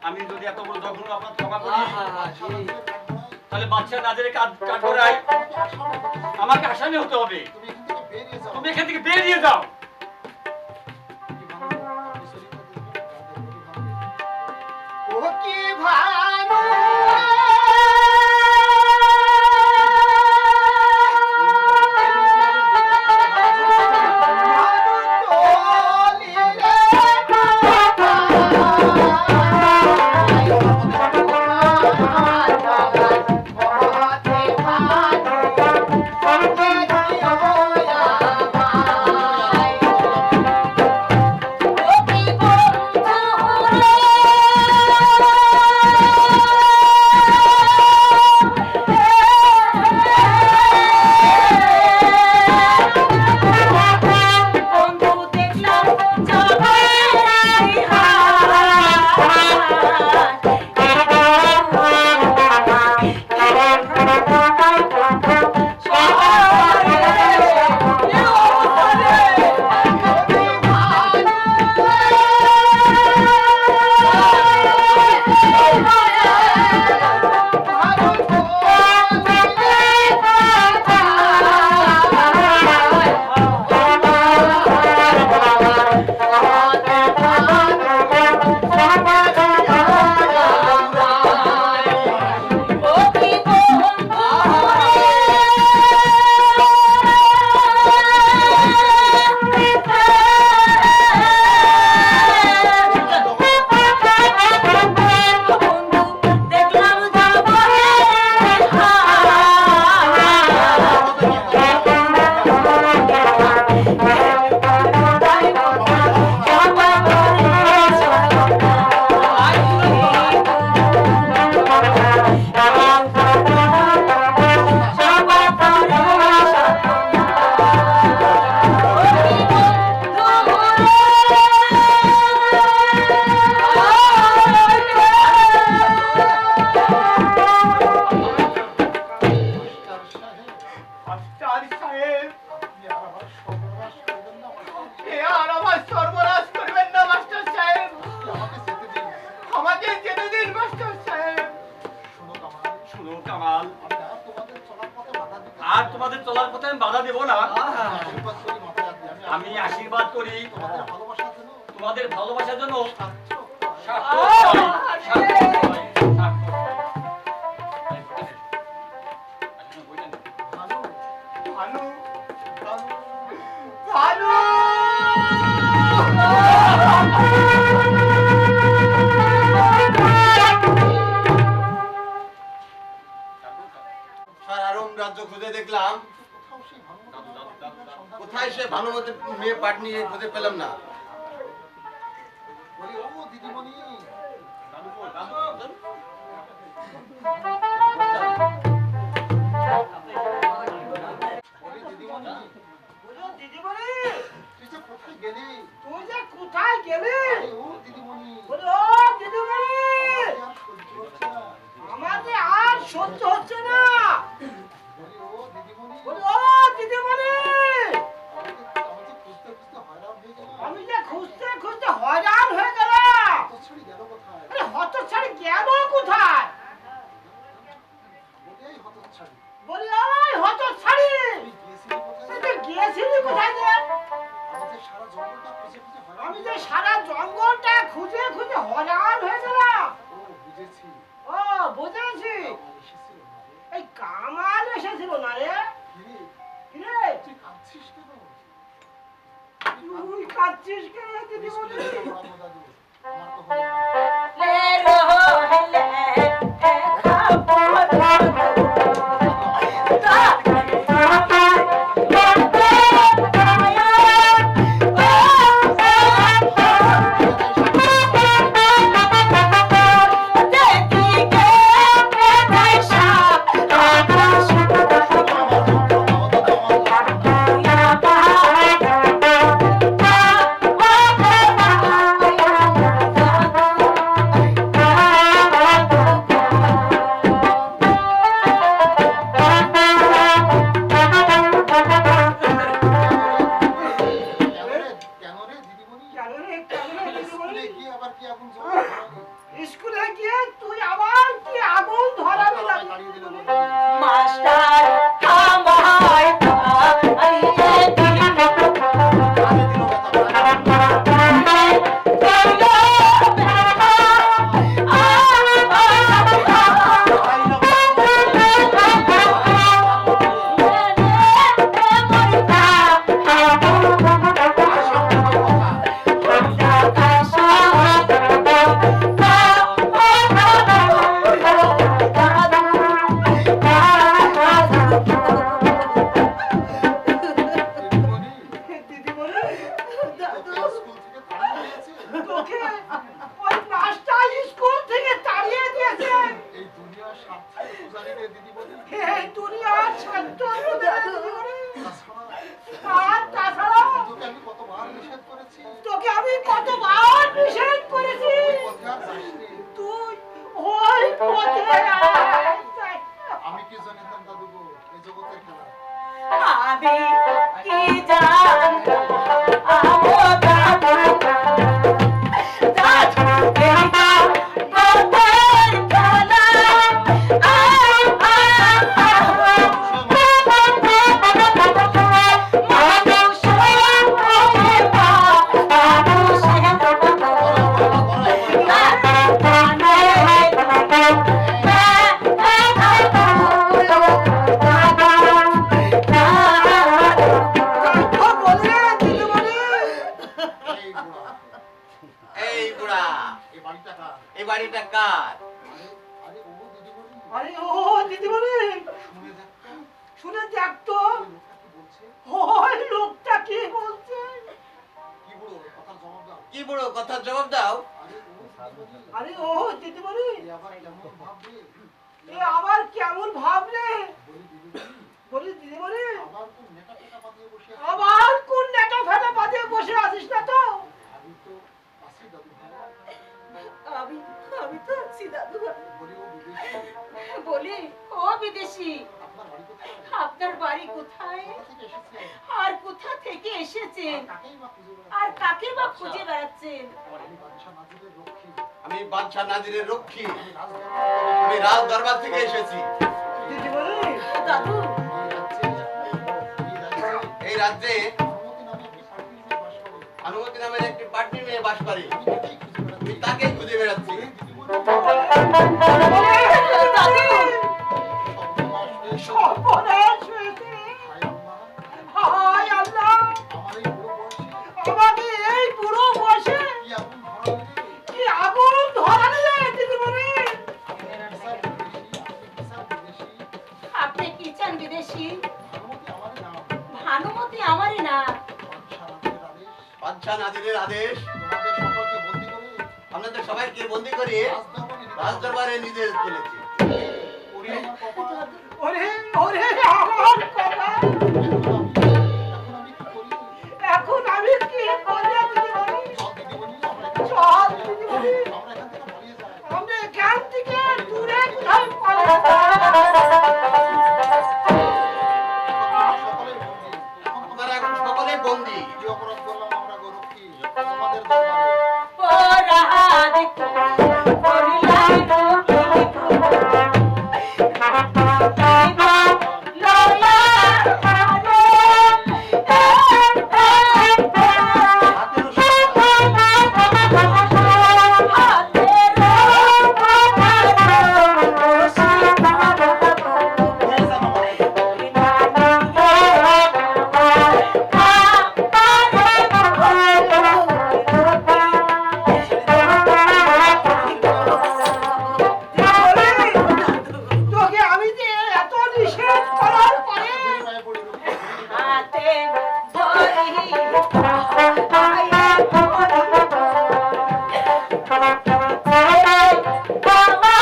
আমি যদি এত বড় জঘন্য অপরাধ ক্ষমা করি তাহলে বাচ্চা নাজের কাঠগড়ায় আমাকে আসামি হতে হবে। তুমি এখান থেকে বেরিয়ে যাও। ও কি ভানু আর তোমাদের চলার পথে আমি বাধা দেব না। আমি আশীর্বাদ করি তোমাদের ভালোবাসার জন্য খুঁজে দেখলাম কোথায় সে ভানুমতির মেয়ে পাটনি খুঁজে পেলাম না। বলি ও দিদিমণি কোথায় গেলি? আমাদের আর সহ্য হচ্ছে না। আমি যে খুঁজতে খুঁজতে হয়রান হয়ে গেলাম। হতচ্ছাড়ি গেল কোথায়? বলি ওই হতচ্ছাড়ি গিয়েছিলি কোথায়? আমি যে সারা জঙ্গলটা খুঁজে খুঁজে হয়রান হয়ে গেলাম। ও বুঝেছি, এই কামাল এসেছিল না রে। তুই কাঁদছিস কেন দিদিমণি? বাড়িটা কার? আরে ও দিদিমণি, শুনে দেখ তো ওই লোকটা কি বলছে। কি বুড়ো, কথার জবাব দাও। আরে ও দিদিমণি, এ আবার কেমন ভাবলে? বলি দিদিমণি, আবার কোন নেটা ফেটা বাঁধিয়ে বসে আছিস না তো? আমি আমি তো আছি দাদু ভাই। বলি ও বিদেশি, আপনার বাড়ি কোথায় আর কোথা থেকে এসেছেন আর কাকে বা খুঁজে বেড়াচ্ছেন? আমি বাদশা নাজিরের রক্ষী। আমি রাজ দরবার থেকে এসেছি। দিদিমণি, দাদু এই রাজ্যে অনুমতি নামের একটি পাটনি মেয়ে বাস করে। আমি তাকেই খুঁজে বেড়াচ্ছি। দাদু সর্বনাশ হয়েছে। হায় আল্লাহ, আমাকে এই বুড়ো বয়সে কি আগুন ধরালে দিদিমণি। আপনি কি চান বিদেশি? ভানুমতি আমারই না। বাদশা নাজিরের আদেশ আপনাদের সবাইকে বন্দি করে রাজ দরবারে নিয়ে চলেছি। ওরে ওরে আমার কথা, এখন আমি কি করি দিদিমণি? চল দিদিমণি, আমরা এখান থেকে দূরে কোথাও আপনারা এখন সকলে বন্দি। ও রাহাত করিলাই তোকে আমি যে এত নিষেধ করার পরে হাতে ধরি পায়ে ধরি বাবা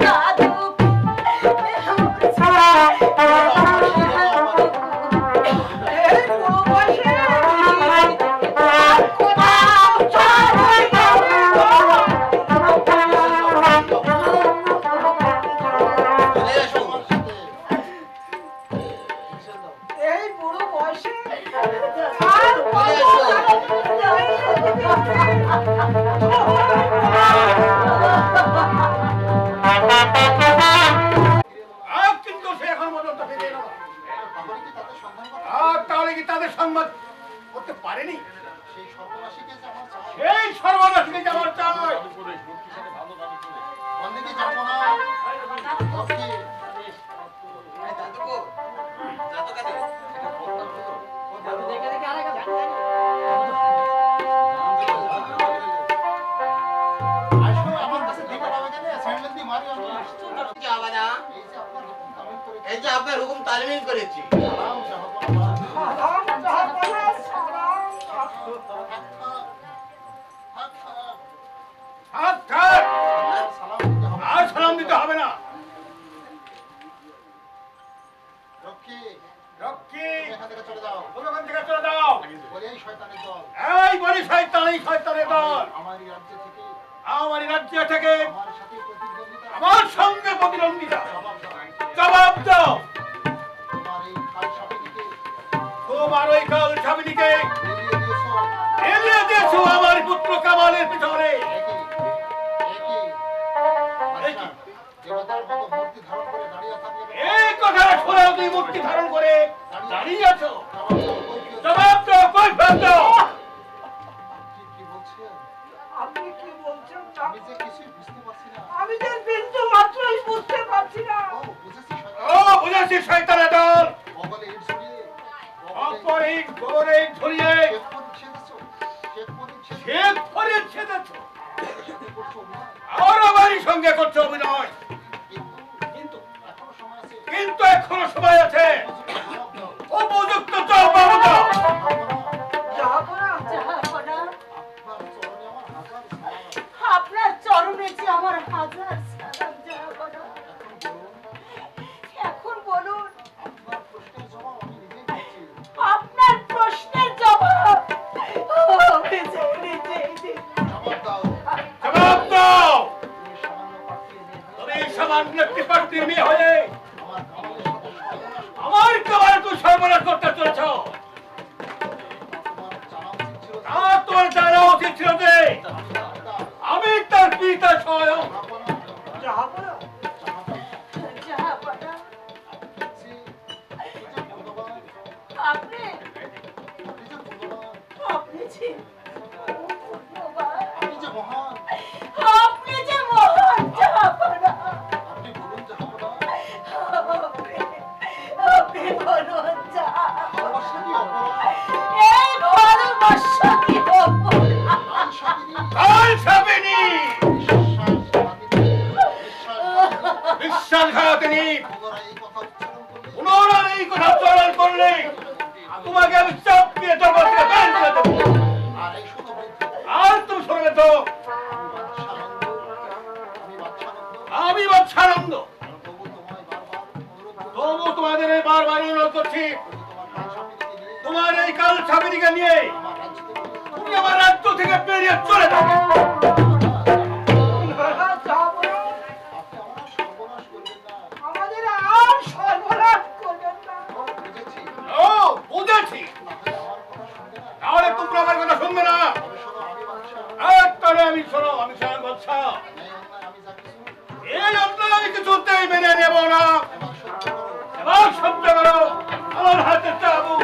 দাদু এই বুড়ো বয়সে চলে আসুন। এই বুড়ো বয়সে আর আর কিন্তু সে এখন পর্যন্ত ফিরে এলো না। আর তাহলে কি তাদের সংবাদ করতে পারেনি? সেই সর্বনাশকে যাওয়ার চাই। এই যে আপনার হুকুম তালিমিল করেছি। হাত ছাড়। আর সালাম দিতে হবে না। রক্ষী, তুমি ওখান থেকে চলে যাও। এই বলি শয়তানের দল আমারই রাজ্য থেকে আমার সঙ্গে প্রতিদ্বন্দ্বিতা। জবাব দাও। তোমার ওই কাল স্বামীকে এলিয়ে দিয়েছো আমার পুত্র কামালের পিছনে। এই কথা শুনেও তুই মূর্তি ধারণ করে দাঁড়িয়ে আছো। জবাব দাও, কৈফিয়ত দাও। আপনি কি বলছেন? আমি যে বিন্দু মাত্রই বুঝতে পারছি না। ও বুঝেছি শয়তানের দল। অপর এই করে ধরিয়ে শেখ করে ছেদেছ আর আমারই সঙ্গে করছো অভিনয়। কিন্তু কিন্তু এখনো সময় আছে। উপযুক্ত চাও বাবু দাও। জাহাপনা জাহাপনা, আপনার চরণে যে আমার হাজার সালাম জাহাপনা। এখন বলুন আপনার প্রশ্নের জবাব আমি যে নিজেই দিই। জবাব দাও। তুমি সামান্য একটি পাত্রীর মেয়ে হয়ে আমার কাবারে তুই সর্বনাশ করতে চলেছ। আর তোমার জানা উচিত ছিল যে আমি তার পিতা স্বয়ং। জাহাপনা জাহাপনা, আপনি আপনি যে মহান, আপনি যে মহান জাহাপনা। আপনি বলুন এই ভালোবাসা কি কালসাবিনী, বিশ্বাসঘাতিনী, পুনরায় এই কথা উচ্চারণ করলে তোমাকে আমি চাপ দিয়ে জগৎ থেকে বের করে দেবো। আর তুমি শুনবে তো আমি বাদশানন্দ তবু তোমাদের এই বারবার অনুরোধ করছি তোমার এই কাল ছাবিদিকে নিয়ে তুমি আমার রাজ্য থেকে বেরিয়ে চলে যাও। জাহাপনা আমাদের আর সর্বনাশ করবেন না। ও বুঝেছি, তাহলে তোমরা আমার কথা শুনবে না। তাহলে আমি শোনো, আমি স্বয়ং বাদশা। এই অন্যায় আমি কিছুতেই মেনে নেব না। এবার সহ্য করো আমার হাতে চাবুক।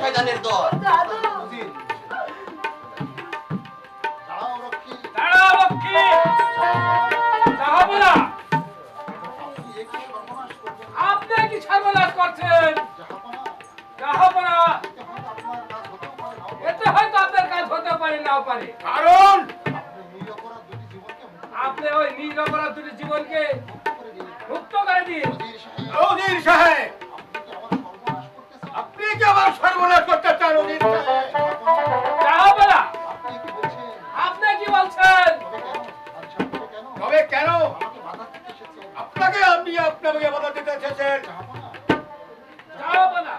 শয়তানের দল। আপনি কি সর্বনাশ করছেন? এতে হয়তো আপনার কাজ হতে পারে নাও পারে, কারণ আপনি ওই নিরপরাধ দুটি জীবনকে মুক্ত করে দিন। উজির সাহেব, আপনি কি আমার সর্বনাশ করতে চান? উজির সাহেব, আপনি কি বলছেন? তবে কেন? আপনাকে আপনি আপনাকে বাধা দিতে এসেছেন? যাও না।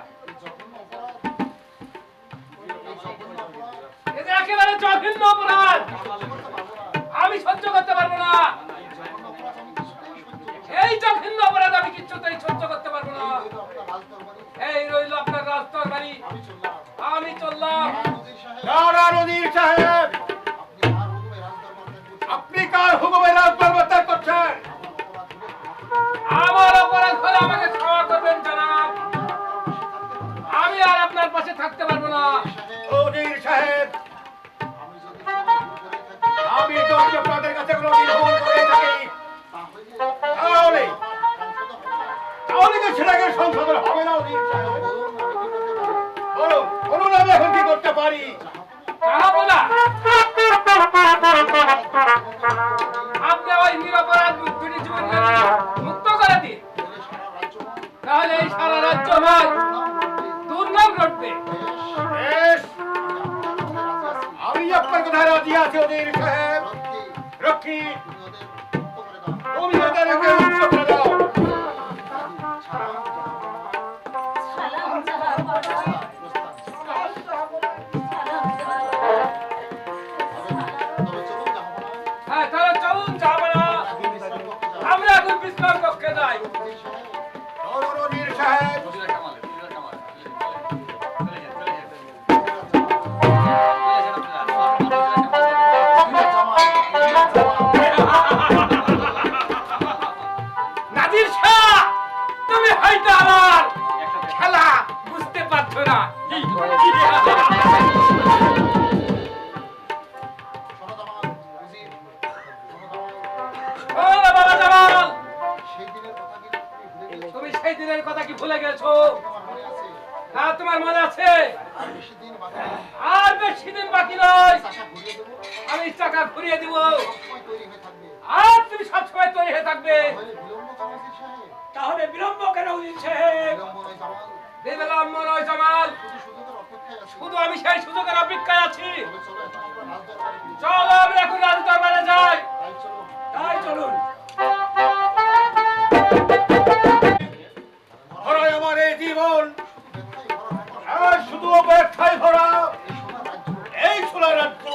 থাকতে পারবো না। উজির সাহেব, আমি যদি আপনাদের কাছে কোনো নির্ভর করে থাকি তাহলে কি ছেলেকে সংশোধন হবে না? উজির সাহেব বলুন, বলুন আমি এখন কি করতে পারি? জাহাপনা, আপনি ওই নিরপরাধ মুক্তির জীবন মুক্ত করে দিন, তাহলে এই সারা রাজ্য হয় দুর্নাম ঘটবে। বেশ, আমি আপনার কথায় রাজি আছি উজির সাহেব। রক্ষী, তুমি ওদেরকে মুক্ত করে দাও। সালাম জাহাপনা, সালাম হ্যাঁ, তাহলে চলুন জাহাপনা, আমরা এখন বিশ্রাম কক্ষে যাই। চলুন উজির সাহেব। নাজির শাহ, তুমি হয়তো আমার খেলা বুঝতে পারছো না। ও বাবা জামাল, তুমি সেই দিনের কথা কি ভুলে গেছো? হ্যাঁ, তোমার মনে আছে? আর বেশি দিন বাকি নয়, আমি চাকা ঘুরিয়ে দিব, আর তুমি সবসময় তৈরি হয়ে থাকবে। তাহলে বিলম্ব কেন উজির সাহেব? বিলম্ব নয় জামাল, শুধু আমি সেই সুযোগের অপেক্ষায় আছি। চলো আমরা এখন রাজ দরবারে যাই। তাই চলুন। ভরায় আমার এই জীবন আর শুধু অপেক্ষায় ভরা এই সোনার রাজ্য।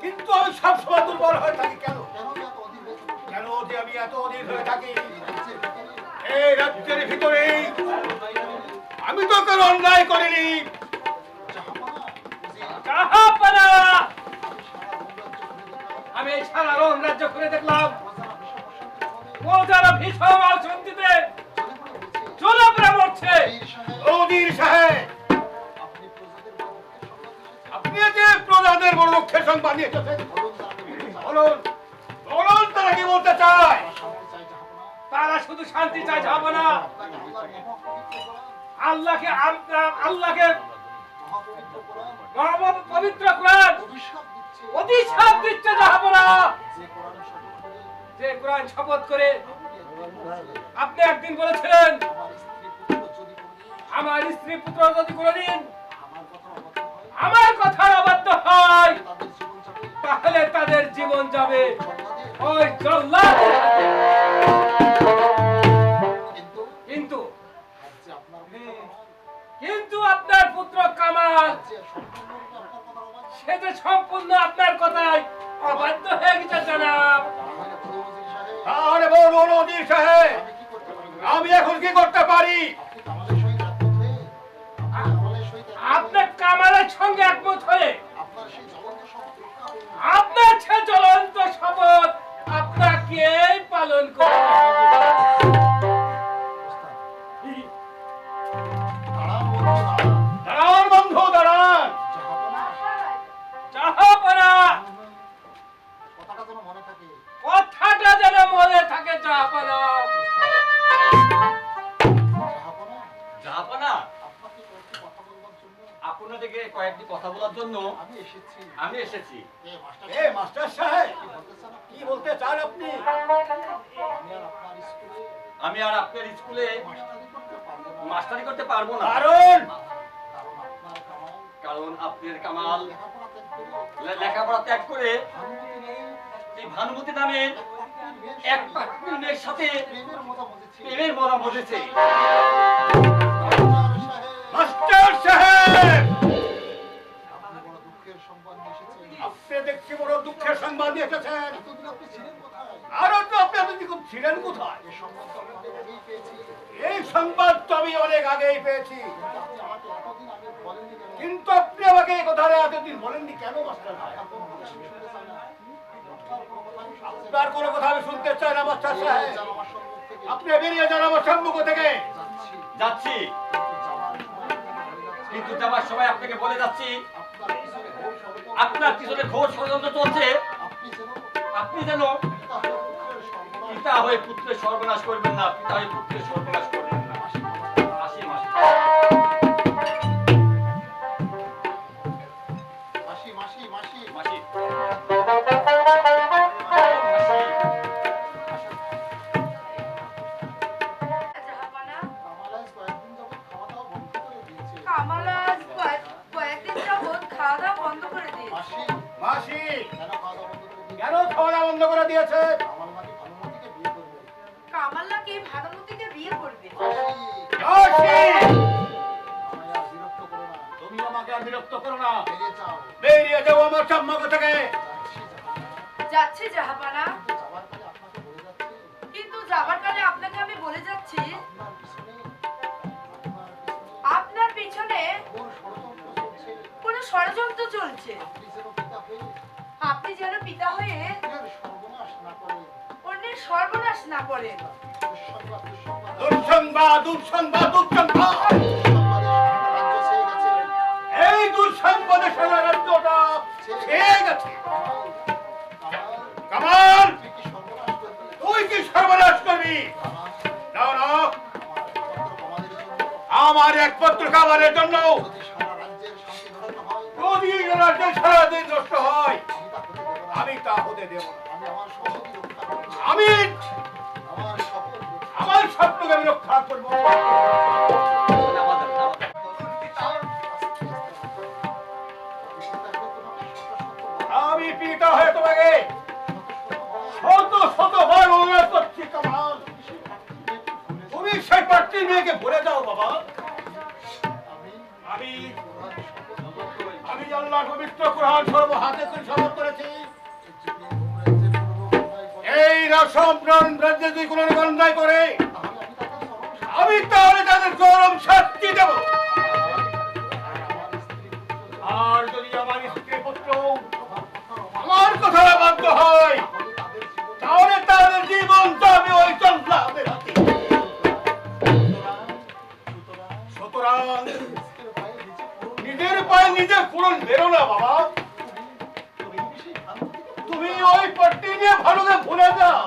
কিন্তু আমি সবসময় দুর্বল হয়ে থাকি কেন? কেন যে আমি এত অধীর হয়ে থাকি? এই রাজ্যের ভিতরে আমি তো কোনো অন্যায় করিনি। জাহাপনা, আমি এই সারা রোম রাজ্য ঘুরে দেখলাম, ও যারা ভীষণ অশান্তিতে জলপ্রা মরছে। উজির সাহেব, আপনি যে প্রজাদের বড় লক্ষ্যের সংবাদ নিয়ে এসেছেন, বলুন বলুন তারা কি বলতে চায়? তারা শুধু শান্তি চায় জাহাপনা। আল্লাহকে আল্লাহকে পবিত্র কোরআন অভিশাপ দিচ্ছে জাহাপনা। যে কোরআন শপথ করে আপনি একদিন বলেছিলেন, আমার স্ত্রী পুত্র যদি কোনদিন আমার কথার অবাধ্য হয় তাহলে তাদের জীবন যাবে ওই জল্লাদ। কিন্তু কিন্তু আপনার পুত্র কামাল সে যে সম্পূর্ণ আপনার কথায় অবাধ্য হয়ে গেছে জনাব। তাহলে বলুন উজির সাহেব, আমি এখন কি করতে পারি? আপনার কামালের সঙ্গে একমত হয়ে আপনার সে জ্বলন্ত শপথ আপনাকে পালন করতে হবে। দাঁড়ান বন্ধু, দাঁড়ান। জাহাপনা, কথাটা যেন মনে থাকে জাহাপনা। জাহাপনা, আপনাদেরকে কয়েকটি কথা বলার জন্য আমি এসেছি। এই মাস্টার সাহেব, কি বলতে চান আপনি? আমি আর আপনার স্কুলে মাস্টারি করতে পারবো না। কারণ আপনার কামাল লেখাপড়া ত্যাগ করে এই ভানুমতি নামে এক পাত্রীর মেয়ের সাথে প্রেমের মজা বুঝেছে। মাস্টার সাহেব, আপনি দেখছি বড় দুঃখের সংবাদ নিয়ে এসেছেন। আরো তো আপনি এতদিন ছিলেন কোথায়? এই সংবাদ তো আমি অনেক আগেই পেয়েছি, কিন্তু আপনি আমাকে এই কথাটা এতদিন বলেননি কেন মাস্টার সাহেব? আপনার কোনো কথা আমি শুনতে চাই না মাস্টার সাহেব। আপনি বেরিয়ে যান আমার সম্মুখ থেকে। যাচ্ছি। কিন্তু যাবার সময় আপনাকে বলে যাচ্ছি আপনার পিছনে ঘোর ষড়যন্ত্র চলছে। আপনি যেন পিতা হয়ে পুত্রের সর্বনাশ করবেন না, পিতা হয়ে পুত্রের সর্বনাশ করবেন না। আসি মাসি। মাসি। মাসি। জাহাপানা, কামাল আজ কয়েকদিন যাবৎ খাওয়া দাওয়া বন্ধ করে দিয়েছে। মাসি কেন খাওয়া দাওয়া বন্ধ করে দিয়েছে? কামাল নাকি ভানুমতিকে বিয়ে করবে। মাসি তুমি আমাকে আর বিরক্ত করো না, বেরিয়ে যাও আমার সম্মুখ থেকে। যাচ্ছে জাহাপানা, কিন্তু যাবার কালে আপনাকে আমি বলে যাচ্ছি আপনার পিছনে কোন ষড়যন্ত্র চলছে। আপনি যেন পিতা হয়ে অন্যের সর্বনাশ না করেন। দুঃসংবাদ দুঃসংবাদ দুঃসংবাদ, এই দুঃসংবাদে সারা রাজ্যটা ছেয়ে গেছে। কামাল তুই কি সর্বনাশ করবি? না না, আমার একমাত্র কামালের জন্য যদি রাজ্যের সারাদিন নষ্ট হয় আমি তা হতে দেব না। আমি আমার স্বপ্নকে আমি রক্ষা করবো। আমি পিতা হয়ে তোমাকে শত শত বার অনুরোধ করছি কামাল, তুমি সেই পার্টির মেয়েকে ভুলে যাও বাবা। আমি আল্লাহ পবিত্র কোরআন সর্ব হাতে করে শপথ করেছি, এই রসম রাজ্যে যদি কোনো অন্যায় করে আমি তাহলে তাদের চরম শাস্তি দেব। আর যদি আমার স্ত্রী পুত্র আমার কথা বাধ্য হয় তাহলে তাদের জীবন যাবে ওই চন্দ্রাদের হাতে। সুতরাং নিজের পায়ে নিজে পূরণ বেরো না বাবা, তুমি ওই পট্টি নিয়ে ভালো করে ভুলে যাও।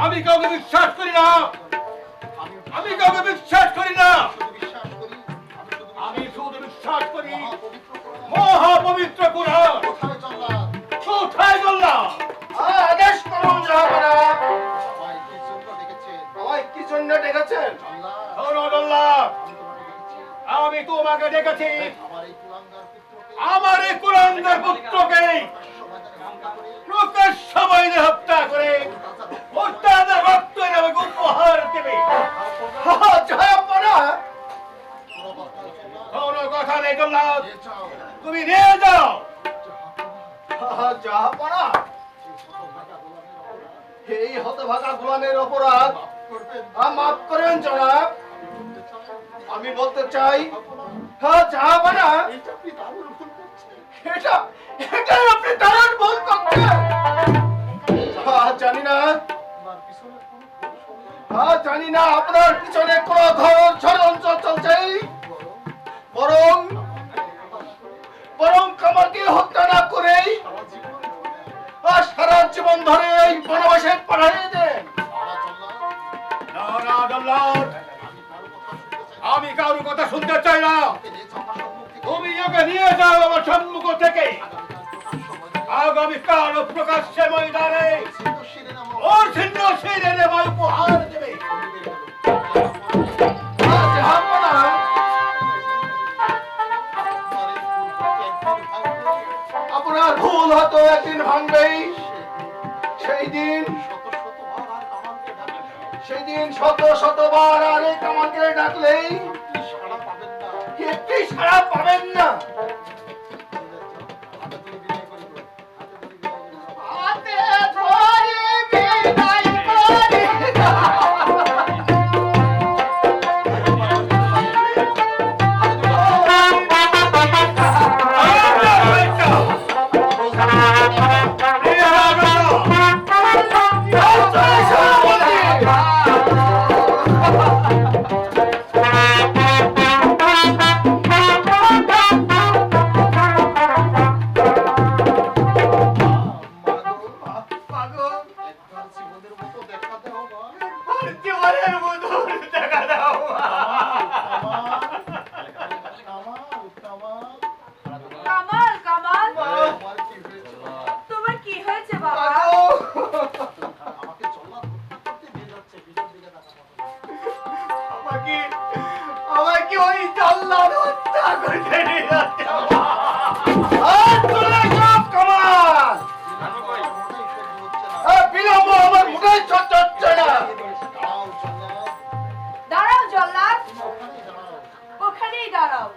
আমি কাউকে বিশ্বাস করি না, আমি কাউকে বিশ্বাস করি না। আমি শুধু বিশ্বাস করি মহাপবিত্র কোরআন। কোথায় চললাম? আদেশ করুন জাহাপানা। আমায় কি জন্য ডেকেছেন? আমি তোমাকে ডেকেছি আমার এই কুলাঙ্গার পুত্রকে প্রকাশ সময় হত্যা করে তাদের রক্ত আমাকে উপহার দেবে। কোনো কথা নেই জল্লাদ, তুমি নিয়ে যাও। জাহাপানা, এই হতভাগা গোলামের অপরাধ মাফ করেন জনাব। আমি বলতে চাই জাহাপানা, এটা আপনি দারুণ ভুল করছেন। জানি না আপনার পিছনে কোন ঘোর ষড়যন্ত্র চলছে, বরং কামালকে হত্যা না করে সারা জীবন ধরে এই বনবাসে পাঠিয়ে দেন। আমি কারোর কথা শুনতে চাই না। তুমি ওকে নিয়ে যাও আমার সম্মুখ থেকে। আগামীকাল প্রকাশ্যে ময়দানে ওর ছিন্ন শিরে উপহার দেবে। আপনার ভুল হতো একদিন ভাঙবেই। সেই দিন শত শতবার আরে কামানকে ডাকলেই একটি সাড়া পাবেন না। কামাল কামাল তোমার কি হয়েছে বাবা? আমাকে ওই জল্লাদ হত্যা করতে নিয়ে যাচ্ছে। বিলম্ব আমার মুখে সহ্য হচ্ছে না। দাঁড়াও জল্লাদ, ওখানেই দাঁড়াও।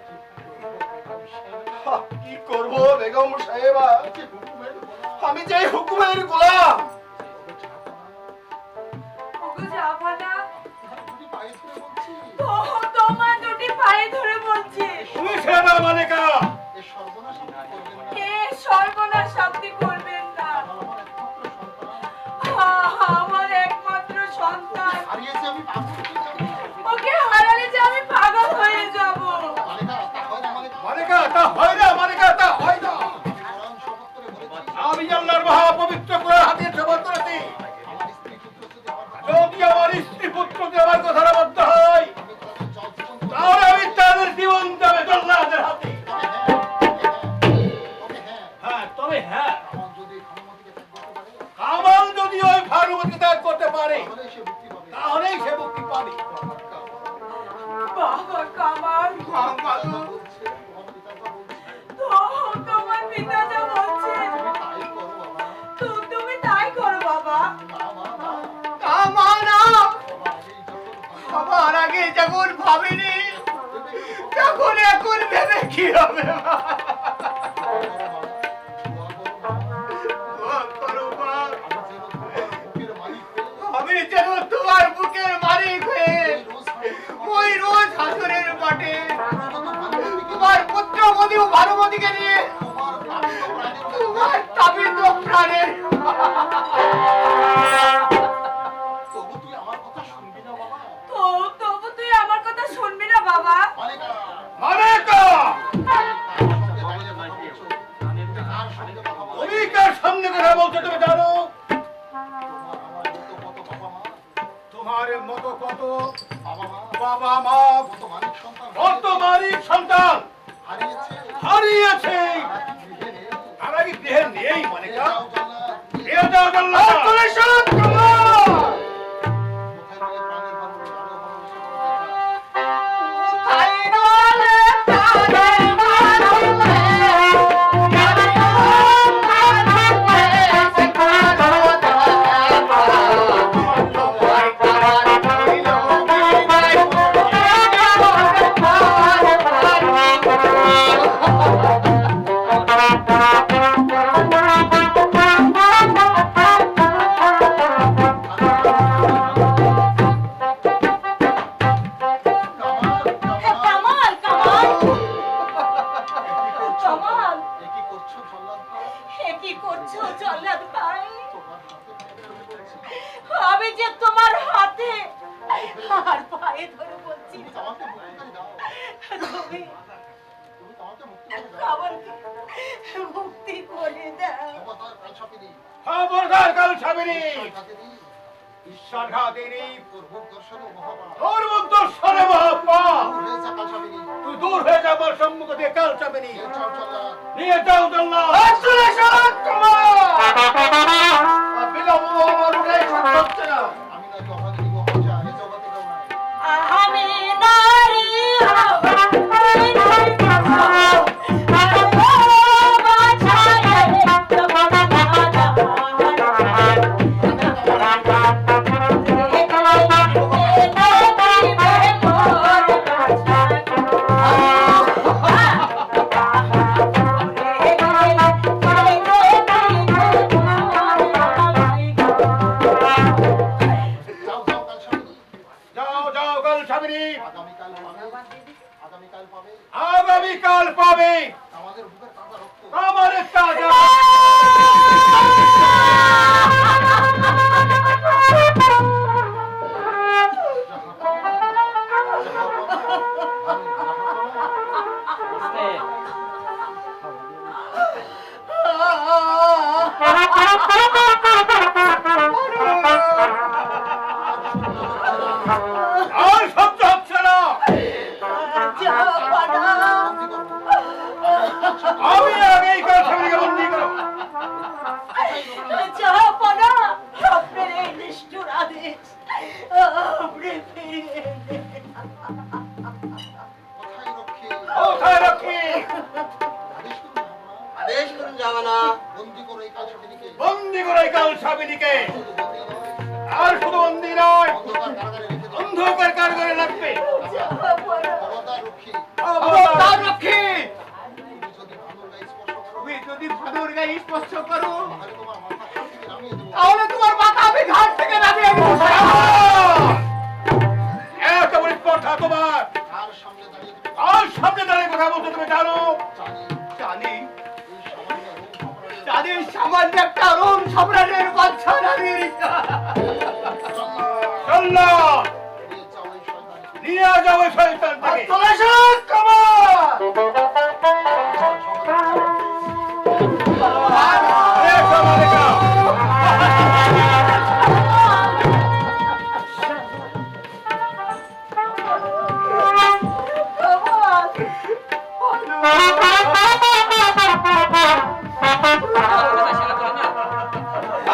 কি করব বেগম সাহেবা, আমি যে হুকুমের গোলাম। ওগো জাহাপনা, তোমার দুটি পায়ে ধরে বলছি, তুমি সেনা মালিকা, হে সর্বনাশ আপনি করবেন না। আমার একমাত্র সন্তান, ওকে হারালে যে আমি পাগল হয়ে যাব। মালিকা তা হয় না, মালিকা তা হয় না। আমি আল্লাহর মহাপবিত্র কোরআন হাতে শপথ করেছি, যদি আমার স্ত্রী পুত্র আমার কথার মধ্য হয় তাহলে আমি তাদের জীবন দেবে জল্লাদের হাতে। হ্যাঁ, তবে হ্যাঁ, কামাল যদি ওই ভানুমতিকে ত্যাগ করতে পারে তাহলেই সে মুক্তি পাবে। বাবা কামাল, তোমার পিতা যা বলছে তুমি তাই করো বাবা। আমার আগে যখন ভাবিনি তখন এখন ভেবে কি হবে? আমি যেন তোমার বুকের মালিক হয়ে ওই রোজ হাসুরের মাঠে তোমার পুত্র বধূ ভানুমতিকে নিয়ে তোমার তাবিত প্রাণের তবু তুই আমার কথা শুনবি না বাবা? মালিকা, তুমি কার সামনে কথা বলছো তুমি জানো? তোমার মতো কত বাবা মা কত মালিক সন্তান হারিয়েছে, তারা কি দেহে নেই? মালিকা, এ যাও জল্লাদ। আমি যে তোমার হাতে আর পায়ে ধরে বলছি তুমি আমাকে মুক্তি করে দাও। খবরদার কাল ছাবিনি, ঈশ্বরঘাতিনী, ওর মুখ দর্শনে মহাপাপ। তুই দূর হয়ে যা আমার সম্মুখ দিয়ে কাল নিয়ে যাও জল্লাদ। চলে এসো তোমার বিলম্ব আমার উঠেই সহ্য হচ্ছে না। আমি নারী যাও যাও কাল স্বামী, আগামীকাল পাবে আগামীকাল পাবে আমাদের বুকের তাজা রক্ত। আমার তাজা আর সহ্য হচ্ছে না। আমি আগেই কাল স্বামীকে বন্দি করো। জাহাপনা স্বপ্নের এই নিষ্ঠুর আদেশ আপনি ফিরিয়ে এনে কোথায় রক্ষী? কোথায় রাখি? আদেশ করুন জাহাপনা। আদেশ করুন যাবে না। বন্দি করো এই কাল স্বামীকে। বন্দি করে কাল স্বামীকে। শুধু বন্দি নয়, আর শুধু বন্দি নয়, অন্ধকার কারাগারে রেখে দাও। অন্ধকার কারাগারে রাখবে। খবরদার রক্ষী, খবরদার রক্ষী। তুমি যদি ভানুর গায়ে স্পর্শ করো, তুমি যদি ভাদুর গায়ে স্পর্শ করো, তাহলে তোমার মাথা থেকে নামিয়ে দেবো। তাহলে তোমার মাথা আমি ঘাট থেকে নামিয়ে দেবো। এত বড় কথা তোমার। কার সামনে দাঁড়িয়ে তুমি আর সামনে দাঁড়িয়ে কথা বলতে তুমি জানো? জানি, জানি। এই সামান্য একটা রোম সম্রাটের বাচ্চা নারীর জল্লাদ, নিয়ে যাও এই শয়তানকে। নিয়ে যাও ওই শয়তানটাকে। চলে এসো, এসো মালিকা।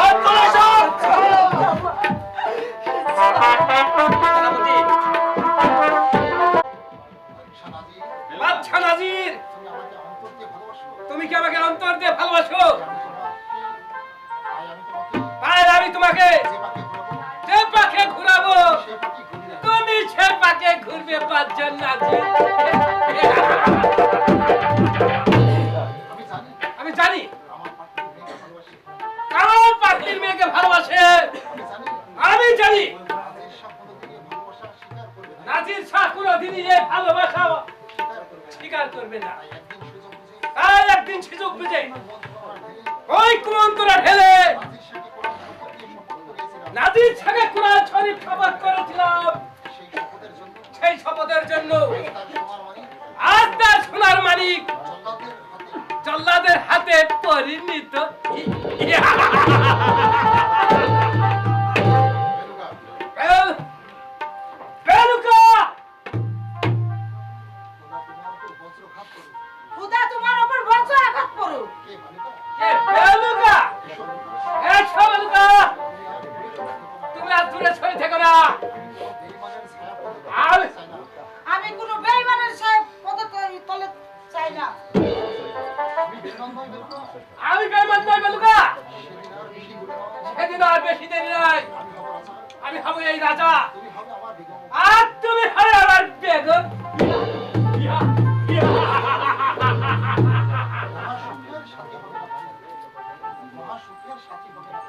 আর চলে এসো। সেনাপতি, সানাজি, বাদশা নাজির, তুমি আমাকে অন্তর দিয়ে ভালোবাসো। তুমি কি আমাকে অন্তর দিয়ে ভালোবাসো? তাই আমি তোমাকে তাই আমি তোমাকে যে পাকে ঘোরাবো, যে পাখে ঘুরাবো, সে পাকে ঘুরিয়ে তুমি সে পাকে ঘুরবে বাদশা নাজির। আমি আমি জানি জানি আমার পাখির মেয়েকে ভালোবাসে। কারণ পাখির মেয়েকে ভালোবাসে। আমি আমি জানি জানি নাজির শাহ কোনোদিনই ভালোবাসা স্বীকার করবে না। নাজির শাহ কোনোদিনই এই ভালোবাসা স্বীকার করবে স্বীকার করবে না। না। তাই একদিন সুযোগ বুঝে তাই একদিন সুযোগ বুঝে মন করা ঢেলে ওই কুমন্তরা ঢেলে নাজির শাহকে কোরআন শপথ দিয়ে শপথ করিয়েছিলাম। নাজির শাহকে কোরআন শরীফ শপথ করেছিলাম। সেই শপথের জন্য সেই শপথের জন্য তার সোনার মানিক আজ তার সোনার মানিক জল্লাদের জল্লাদের হাতে হাতে পরিণত। বেলুগা, বেলুকা, খোদা তোমার উপর বজ্র ঘাত করুক। খোদা তোমার উপর বজ্র আঘাত করুক। কে বালিকা? এ বেলুকা, এসো এ বেলুকা, তুমি আর দূরে সরে থেকো না। আর আমি কোনো বেঈমানের সাহেব তলে চাই না। আমি বেঈমান নই বেলুকা। সেদিন আর বেশি দেরি নাই, আমি হব এই রাজা, আর তুমি হবে আমার বেগম।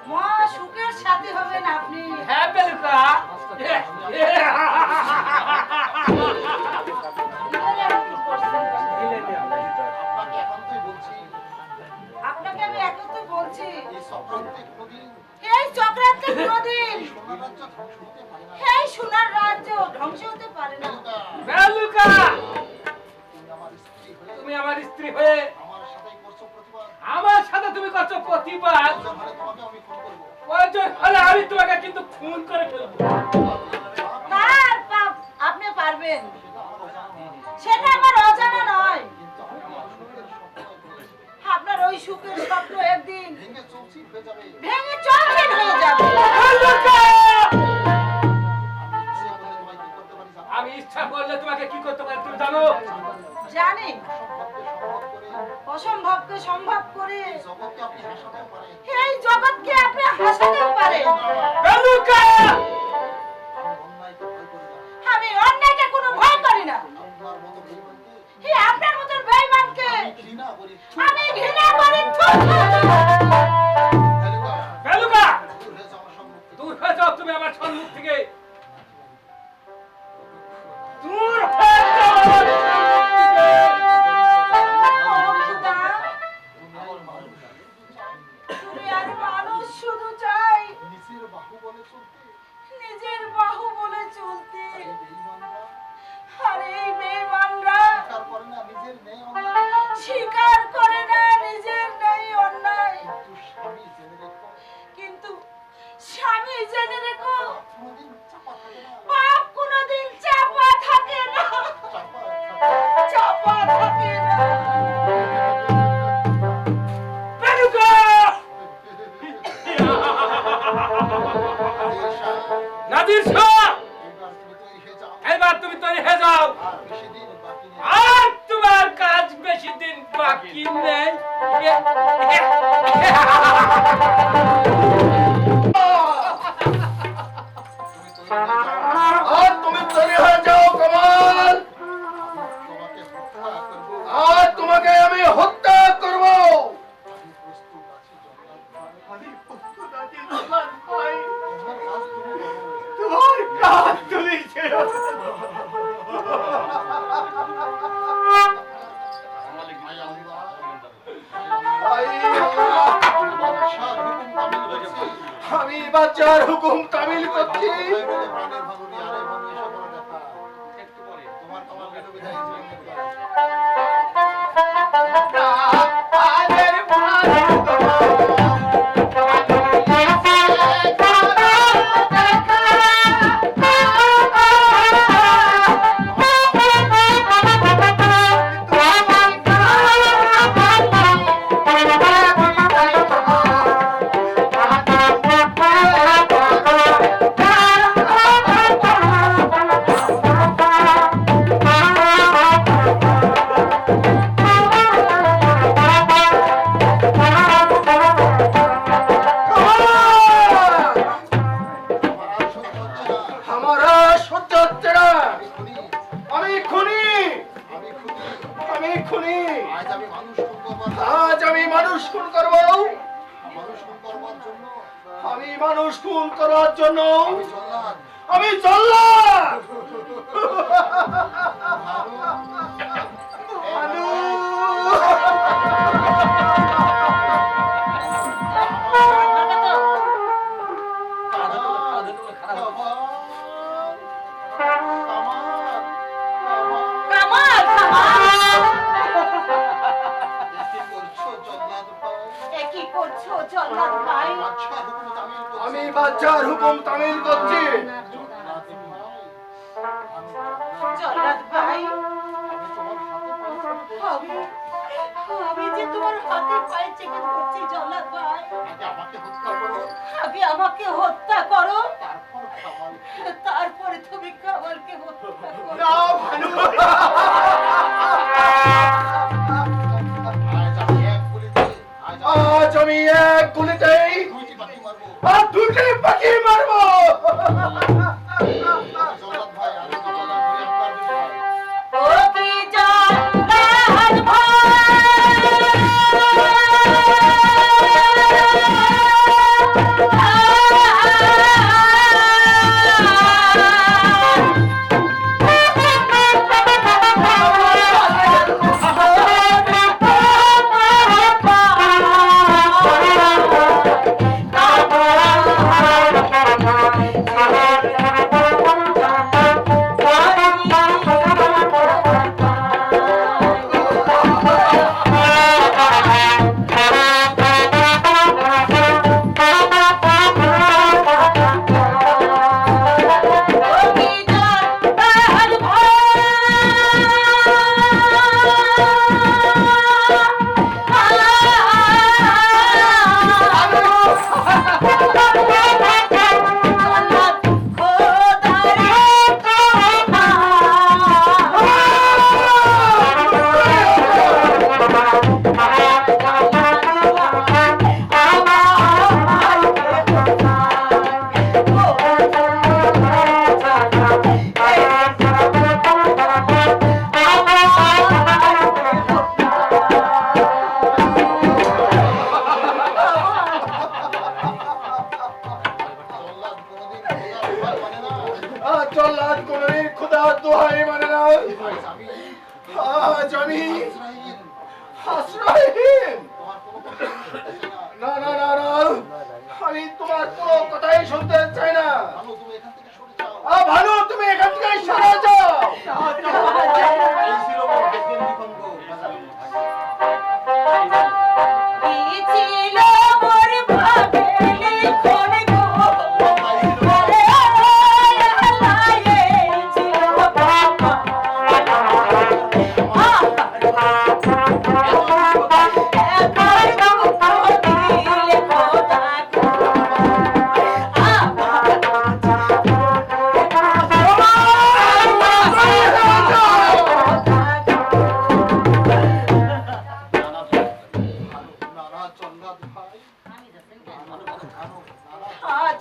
মহা সুখের সাথী হবেন আপনি। হ্যাঁ বেলুকা। আপনাকে আমি একত্র বলছি, এই চক্রান্তে কোনদিন এই সোনার রাজ্য ধ্বংস হতে পারে না। বেলুকা, তুমি আমার স্ত্রী হয়ে আমার সাথে তুমি করছো প্রতিবাদ। প্রয়োজন হলে আমি তোমাকে কিন্তু খুন করে ফেলবো। আপনি পারবেন, সেটা আমার অজানা নয়। সুখের স্বপ্ন একদিন ভেঙে চৌচির হয়ে যাবে। ভেঙে চৌচির হয়ে যাবে। আমি ইচ্ছে করলে তোমায় কি করতে পারি আমি ইচ্ছা করলে তোমাকে কি করতে পারি জানো? তুমি জানো? জানি সম্ভবকে সম্ভব করে অসম্ভবকে সম্ভব করে জগৎকে আপনি হাসাতেও পারেন। এই জগৎকে আপনি হাসাতেও পারেন। বেলুকা! আমি অন্যায়কে ভয় করি আমি অন্যায়কে কোনো ভয় করি না। না। আপনার মতো বেঈমানকে হে আপনার মতন বেঈমানকে আমি ঘৃণা করি। আমি ঘৃণা করি। বেলুকা! দূর হয়ে যাও আমার সম্মুখ থেকে। দূর হয়ে যাও তুমি আমার সম্মুখ থেকে। দূর হয়ে যাও আমার সম্মুখ থেকে। তুমি আর মানুষ শুধু চাই নিজের বাহু বলে চলতে নিজের বাহু বলে চলতে। এই বেঈমানরা আর এই বেঈমানরা স্বীকার করে না নিজের ন্যায় অন্যায়। স্বীকার করে না নিজের নেই অন্যায়। কিন্তু কিন্তু স্বামী স্বামী জেনে রেখো জেনে রেখো কোনোদিন চাপা থাকে না। পাপ কোনোদিন চাপা থাকে না। চাপা চাপা থাকে না। বেলুকা! নাদির শাহ! এবার তুমি তৈরি হয়ে যাও। এবার তুমি তৈরি হয়ে যাও। আর বেশি দিন বাকি নেই। আর তোমার কাজ বেশি দিন বাকি নেই। তুমি তৈরি হয়ে যাও। আর তুমি তৈরি হয়ে যাও কামাল। তোমাকে হত্যা করবো। আর তোমাকে আমি হত্যা করব। আমি প্রস্তুত আছি জল্লাদ ভাই। আমি প্রস্তুত আছি জল্লাদ ভাই। তোমার কাজ তুমি তোমার কাজ তুমি করো। ছেড়ো। হায় আল্লাহ। আমি বাচ্চার হুকুম তামিল করছি। প্রাণের ভাঙনি আরে ভাঙনি এসব বড় দেখা। একটু পরে তোমার তোমার কেটে বিদায় জীবন हमारा সহ্য হচ্ছে না। আমি খুনি। আমি খুনি। আমি খুনি। আজ আমি মানুষ খুন করবার আজ আমি মানুষ খুন করব। মানুষ খুন করবার জন্য আমি মানুষ খুন করার জন্য আমি জল্লাদ। আমি জল্লাদ। ভানু। কামাল কামাল এ কি করছো জল্লাদ ভাই? আমি বাচ্চার হুকুম তামিল করছি। জল্লাদ ভাই আমি আমি যে তোমার হাতে পায়ে চেপে ধরছি জল্লাদ ভাই। আগে আমাকে হত্যা করো তারপরে তুমি কামালকে হত্যা করো। না ভানু। আজ আমি এক গুলিতেই আর দুটি পাখি মারবো। ও কি জল্লাদ ভাই আজ আমি আশ্রয়হীন। না না না না, আমি তোমার কোনো কথাই শুনতে চাই না। ভালো, তুমি এখান থেকে সরে যাও। এই ছিল মোর দেশের নিখন্দ। এই ছিল মোর ভাগ্যের লিখন গো। আরে আল্লাহ, এই ছিল বাবা।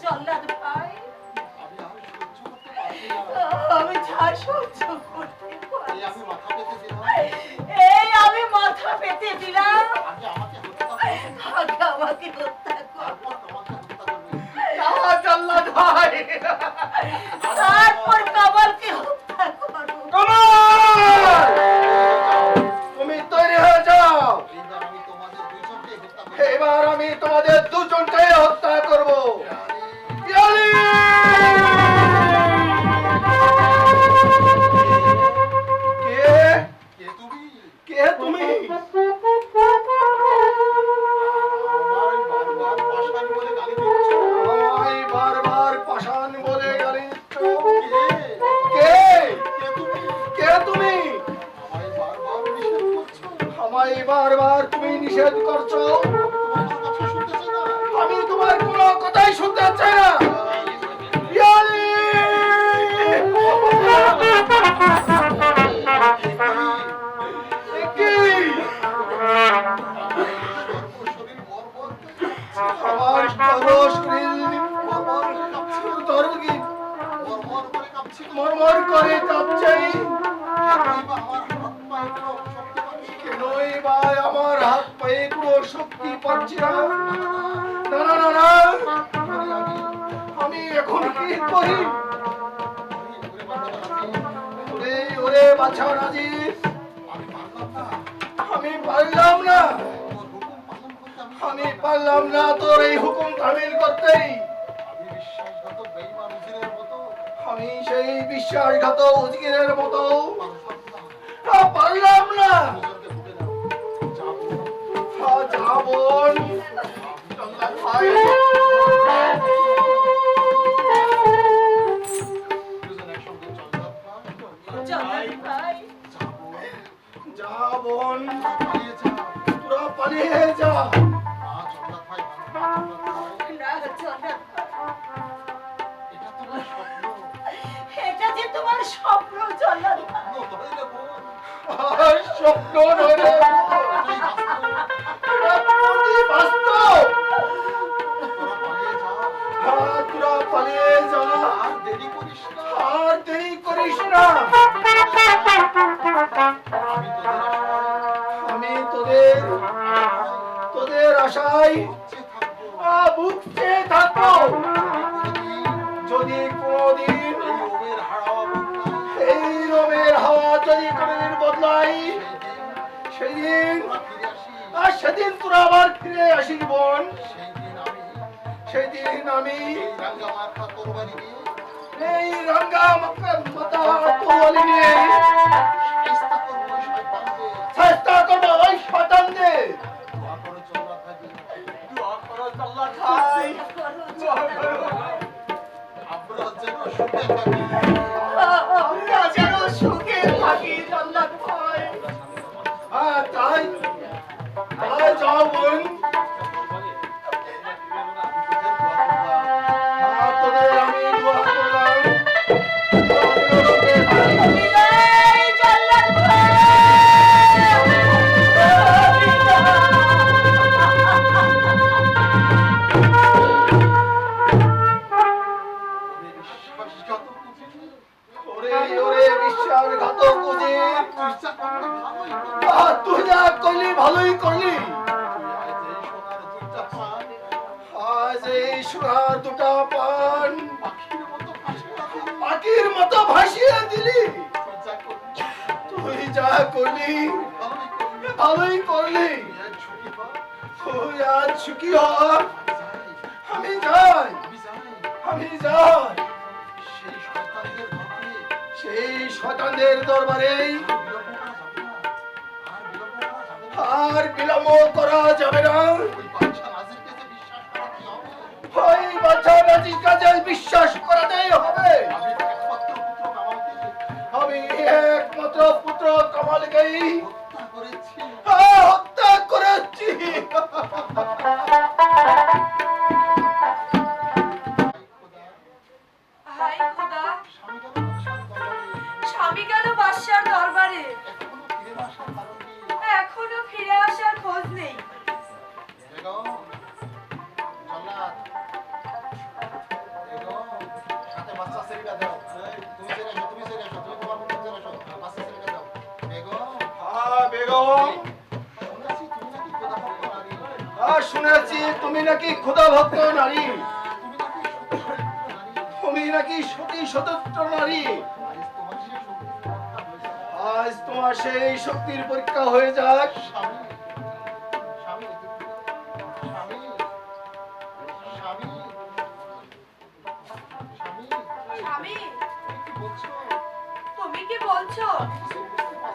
জল্লাদ ভাই, আমি যা সহ্য করতে পারছি না। এই আমি মাথা পেতে দিলাম, আগে আমাকে হত্যা করো, জল্লাদ ভাই, তারপর কামালকে হত্যা করো। কামাল, তুমি তৈরি হয়ে যাও। এবার আমি তোমাদের দুজনকে হত্যা করব। পিয়ালি! কে তুমি? আমায় বারবার পাষাণ বলে গালি দিচ্ছ। কে? কে তুমি? আমায় বারবার তুমি নিষেধ করছো। আমি তোমার কোনো কথাই শুনতে চাই না। পিয়ালি! কি? আমার মরমর করে কাঁপছে। কেনই বা আমার হাত পায়ে কোনো শক্তি পাচ্ছি না। না না না না, আমি এখন কি করি? ওরে ওরে বাছা রাজীব, আমি পারলাম না। আমি পারলাম না তোর এই হুকুম তামিল করতেই। আমি সেই বিশ্বাসঘাত উজিরের মতো পারলাম না। যাবন ভাই, জল্লাদ ভাই, যাবন, তোরা পালিয়ে যা। না জল্লাদ ভাই, এটা যে তোমার স্বপ্ন জল্লাদ ভাই। আর স্বপ্ন নয় রে, এটা অতি বাস্তব। তোরা পালিয়ে যা, আর দেরি করিস না। আমি তোদের আশায় বুক চেয়ে থাকবো। যদি কোনদিন এই রোমের হাওয়া যদি কোনদিন বদলাই, সেদিন তোরা আবার ফিরে আসিস বোন। সেদিন আমি এই রাঙ্গা মাথা তোয়ালি নিয়ে চেষ্টা করবো ওই শয়তানদের। আমরা যেন সুখে থাকি জল্লাদ ভাই। তাই যাও বোন, তোদের আমি দোয়া করলাম। বিদায় জল্লাদ ভাই, ওরে ওরে বিশ্বাসঘাতক উজির, তুই যা করলি ভালোই করলি। আজ এই সোনার দুটা পান পাখির মতো ভাসিয়ে দিলি। তুই যা করলি ভালোই করলি। তুই আজ সুখী হ। আমি যাই, আমি যাই সেই শয়তানদের দরবারে। আর বিলম্ব করা যাবে না। ওই বাচ্চা নাজির কাজে বিশ্বাস করাতেই হবে। আমি একমাত্র পুত্র কামালকেই হত্যা করেছি। হাই খোদা, স্বামী গেল বাদশার দরবারে, এখনো ফিরে আসার খোঁজ নেই। শুনেছি তুমি নাকি খোদা ভক্ত নারী, তুমি নাকি সতী সতত্র নারী। আজ তোমার সেই শক্তির পরীক্ষা হয়ে যাক। স্বামী, তুমি কি বলছো?